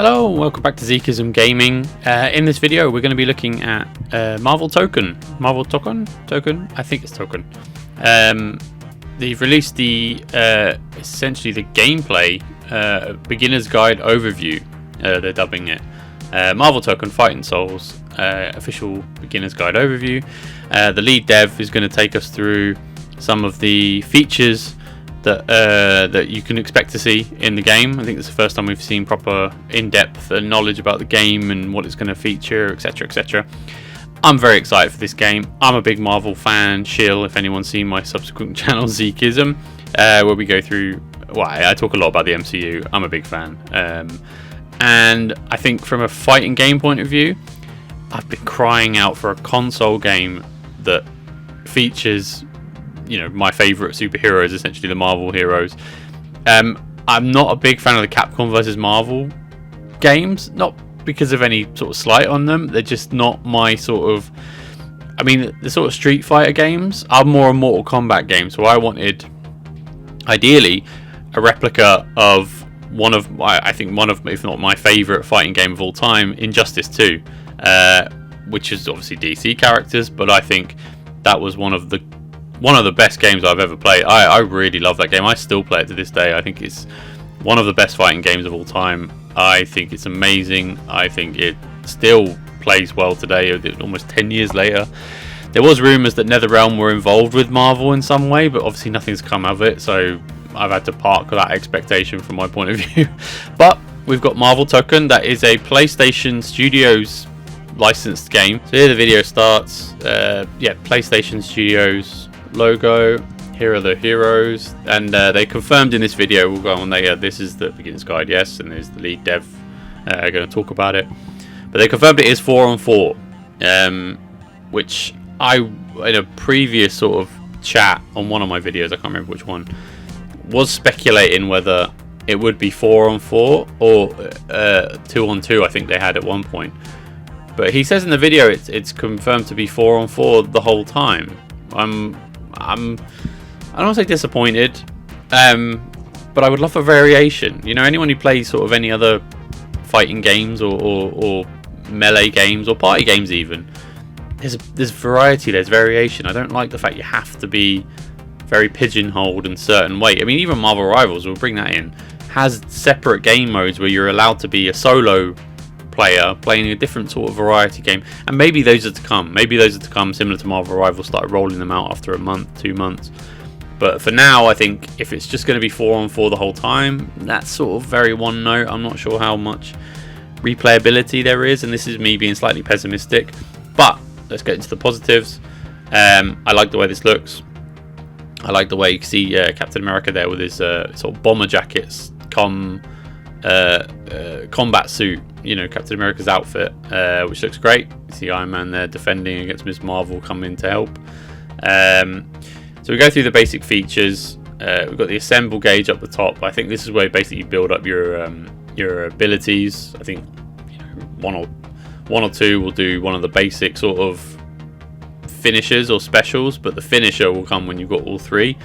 Hello and welcome back to Zekism Gaming. In this video we're going to be looking at Marvel TOKON. Marvel TOKON? I think it's TOKON. They've released the essentially the gameplay beginner's guide overview, they're dubbing it. Marvel TOKON Fighting Souls official beginner's guide overview. The lead dev is going to take us through some of the features that you can expect to see in the game. I think it's the first time we've seen proper in-depth knowledge about the game and what it's going to feature, etc, etc. I'm very excited for this game. I'm a big Marvel fan, shill, if anyone's seen my subsequent channel Zekism, where we go through, well, I talk a lot about the MCU. I'm a big fan, and I think from a fighting game point of view, I've been crying out for a console game that features, you know, my favourite superheroes, essentially the Marvel heroes. I'm not a big fan of the Capcom versus Marvel games, not because of any sort of slight on them. They're just not my sort of, I mean, the sort of Street Fighter games are more a Mortal Kombat game. So I wanted, ideally, a replica of one of, I think one of, if not my favourite fighting game of all time, Injustice 2, which is obviously DC characters, but I think that was one of the best games I've ever played. I really love that game. I still play it to this day. I think it's one of the best fighting games of all time. I think it's amazing. I think it still plays well today, almost 10 years later. There was rumours that NetherRealm were involved with Marvel in some way, but obviously nothing's come of it, so I've had to park that expectation from my point of view. But we've got Marvel TOKON. That is a PlayStation Studios licensed game. So here the video starts. Yeah, PlayStation Studios logo. Here are the heroes, and they confirmed in this video, we'll go on there, this is the beginner's guide, yes, and there's the lead dev going to talk about it, but they confirmed it is 4-on-4, which I, in a previous sort of chat on one of my videos, I can't remember which one, was speculating whether it would be 4-on-4 or 2-on-2, I think they had at one point, but he says in the video it's confirmed to be 4-on-4 the whole time. I don't want to say disappointed, but I would love a variation. You know, anyone who plays sort of any other fighting games or melee games or party games even, there's variety, there's variation. I don't like the fact you have to be very pigeonholed in certain way. I mean, even Marvel Rivals, we'll bring that in, has separate game modes where you're allowed to be a solo player playing a different sort of variety game, and maybe those are to come. Maybe those are to come, similar to Marvel Rivals started rolling them out after a month, 2 months. But for now, I think if it's just going to be 4-on-4 the whole time, that's sort of very one note. I'm not sure how much replayability there is, and this is me being slightly pessimistic. But let's get into the positives. I like the way this looks. I like the way you can see Captain America there with his sort of bomber jackets, combat suit. You know, Captain America's outfit, which looks great. You see Iron Man there defending against Ms. Marvel coming to help. So we go through the basic features. We've got the assemble gauge up the top. I think this is where basically you build up your abilities. I think, you know, one or two will do one of the basic sort of finishers or specials, but the finisher will come when you've got all three.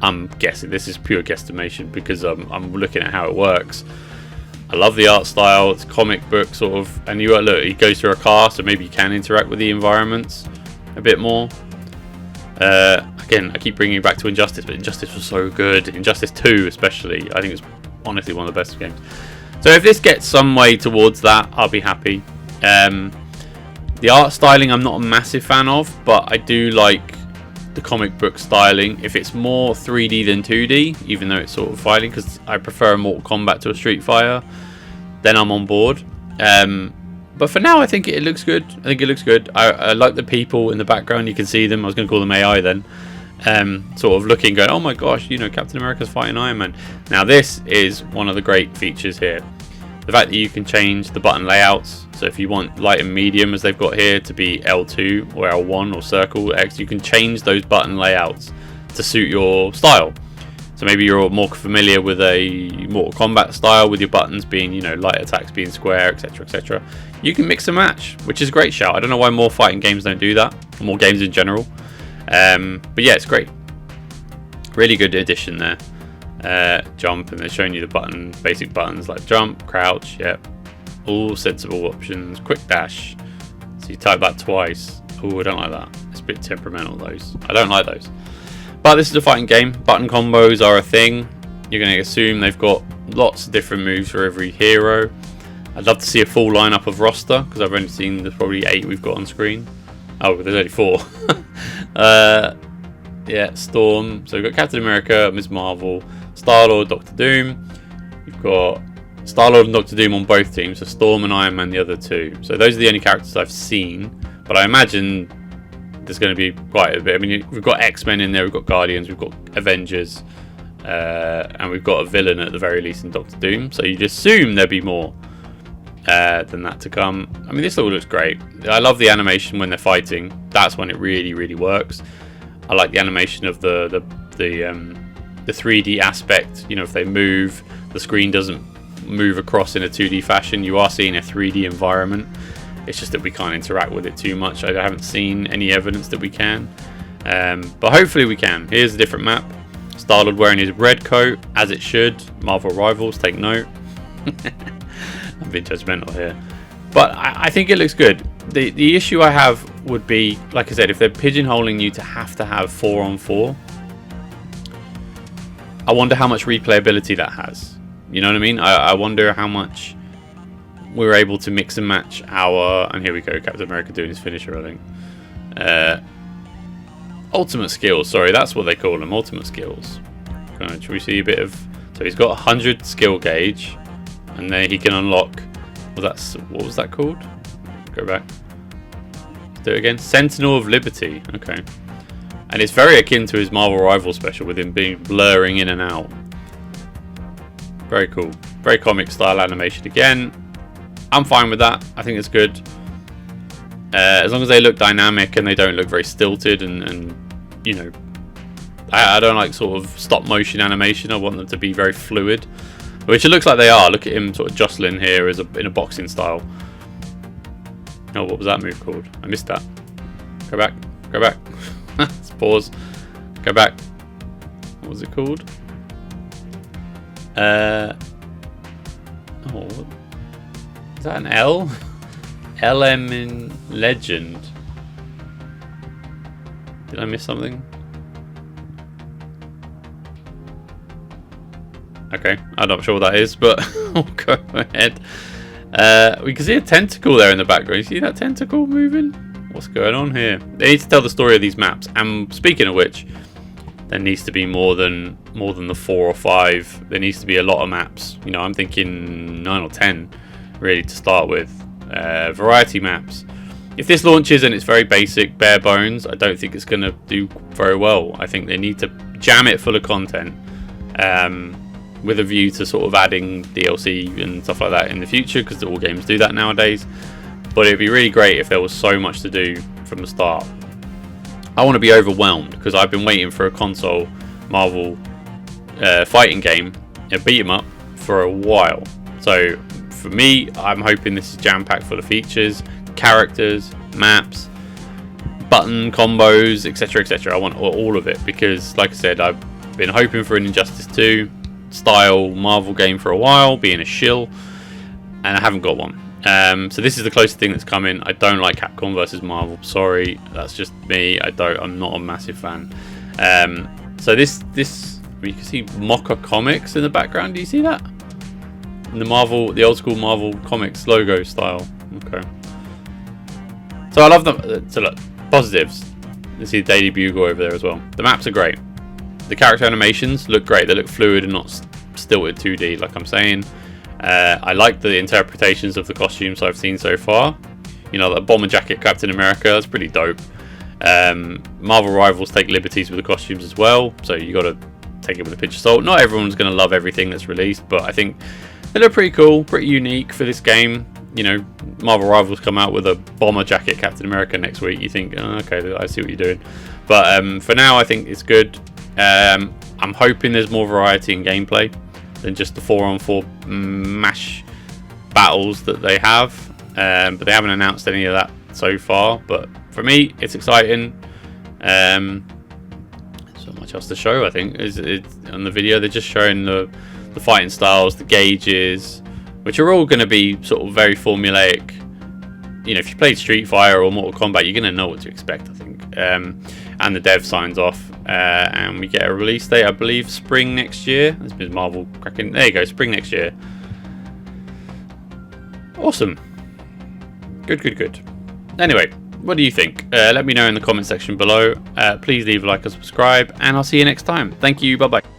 I'm guessing, this is pure guesstimation because I'm looking at how it works. I love the art style. It's comic book sort of, and you look, it goes through a car, so maybe you can interact with the environments a bit more. Again, I keep bringing you back to Injustice, but Injustice was so good. Injustice 2 especially, I think it's honestly one of the best games. So if this gets some way towards that, I'll be happy. The art styling I'm not a massive fan of, but I do like the comic book styling. If it's more 3D than 2D, even though it's sort of fighting, because I prefer a Mortal Kombat to a Street Fighter, then I'm on board. But for now, I think it looks good. I think it looks good. I like the people in the background. You can see them. I was going to call them AI then. Sort of looking, going, oh my gosh, you know, Captain America's fighting Iron Man. Now this is one of the great features here. The fact that you can change the button layouts. So if you want light and medium, as they've got here, to be L2 or L1 or circle X, you can change those button layouts to suit your style. So maybe you're more familiar with a Mortal Kombat style with your buttons being, you know, light attacks being square, etc, etc. You can mix and match, which is a great shout. I don't know why more fighting games don't do that, or more games in general. But yeah, it's great. Really good addition there. Jump, and they're showing you the basic buttons like jump, crouch, yeah, All sensible options. Quick dash. So you type that twice. Oh, I don't like that. It's a bit temperamental, those. I don't like those. But this is a fighting game. Button combos are a thing. You're going to assume they've got lots of different moves for every hero. I'd love to see a full lineup of roster, because I've only seen there's probably 8 we've got on screen. Oh, there's only 4. Yeah, Storm. So we've got Captain America, Ms. Marvel, Star-Lord, Doctor Doom. You've got Star-Lord and Doctor Doom on both teams, so Storm and Iron Man the other 2. So those are the only characters I've seen, but I imagine there's going to be quite a bit. I mean, we've got X-Men in there, we've got Guardians, we've got Avengers, and we've got a villain at the very least in Doctor Doom. So you'd assume there'd be more than that to come. I mean, this all looks great. I love the animation when they're fighting. That's when it really, really works. I like the animation of the 3D aspect. You know, if they move, the screen doesn't move across in a 2D fashion. You are seeing a 3D environment. It's just that we can't interact with it too much. I haven't seen any evidence that we can, but hopefully we can. Here's a different map. Star-Lord wearing his red coat, as it should. Marvel Rivals, take note. I'm being judgmental here, but I think it looks good. The issue I have would be, like I said, if they're pigeonholing you to have 4-on-4, I wonder how much replayability that has. You know what I mean? I wonder how much we're able to mix and match our, and here we go, Captain America doing his finisher, I think. Ultimate skills, sorry, that's what they call them, ultimate skills. Should we see a bit of, so he's got 100 skill gauge, and then he can unlock, what was that called? Go back. Do it again. Sentinel of Liberty. Okay. And it's very akin to his Marvel Rivals special, with him being blurring in and out. Very cool. Very comic style animation again. I'm fine with that. I think it's good. As long as they look dynamic and they don't look very stilted and you know, I don't like sort of stop motion animation. I want them to be very fluid, which it looks like they are. Look at him sort of jostling here as in a boxing style. Oh, what was that move called? I missed that. Go back. Go back. Let's pause. Go back. What was it called? Oh, is that an L? LM in Legend. Did I miss something? Okay, I'm not sure what that is, but I'll go ahead. We can see a tentacle there in the background. You see that tentacle moving? What's going on here? They need to tell the story of these maps. And speaking of which, there needs to be more than the 4 or 5. There needs to be a lot of maps. You know, I'm thinking 9 or 10, really, to start with. Variety maps. If this launches and it's very basic, bare bones, I don't think it's going to do very well. I think they need to jam it full of content, with a view to sort of adding DLC and stuff like that in the future, because all games do that nowadays. But it'd be really great if there was so much to do from the start. I want to be overwhelmed, because I've been waiting for a console Marvel fighting game, a beat 'em up, for a while. So for me, I'm hoping this is jam-packed full of features, characters, maps, button combos, etc, etc. I want all of it, because like I said, I've been hoping for an Injustice 2 style Marvel game for a while, being a shill, and I haven't got one. So this is the closest thing that's coming. I don't like Capcom versus Marvel. Sorry, that's just me. I'm not a massive fan. So this you can see Mocha Comics in the background. Do you see that? In the old school Marvel Comics logo style. Okay. So I love them. So look, positives. You see the Daily Bugle over there as well. The maps are great. The character animations look great. They look fluid and not stilted 2D, like I'm saying. I like the interpretations of the costumes I've seen so far. You know, that bomber jacket Captain America, that's pretty dope. Marvel Rivals take liberties with the costumes as well, so you got to take it with a pinch of salt. Not everyone's going to love everything that's released, but I think they look pretty cool, pretty unique for this game. You know, Marvel Rivals come out with a bomber jacket Captain America next week. You think, oh, okay, I see what you're doing. But for now, I think it's good. I'm hoping there's more variety in gameplay than just the 4-on-4 mash battles that they have, but they haven't announced any of that so far. But for me, it's exciting. There's not much else to show. I think on the video they're just showing the fighting styles, the gauges, which are all going to be sort of very formulaic. You know, if you played Street Fighter or Mortal Kombat, you're going to know what to expect, I think. And the dev signs off, and we get a release date, I believe, spring next year. This is Marvel cracking. There you go, spring next year. Awesome. Good. Anyway, what do you think? Let me know in the comment section below. Please leave a like and subscribe, and I'll see you next time. Thank you. Bye bye.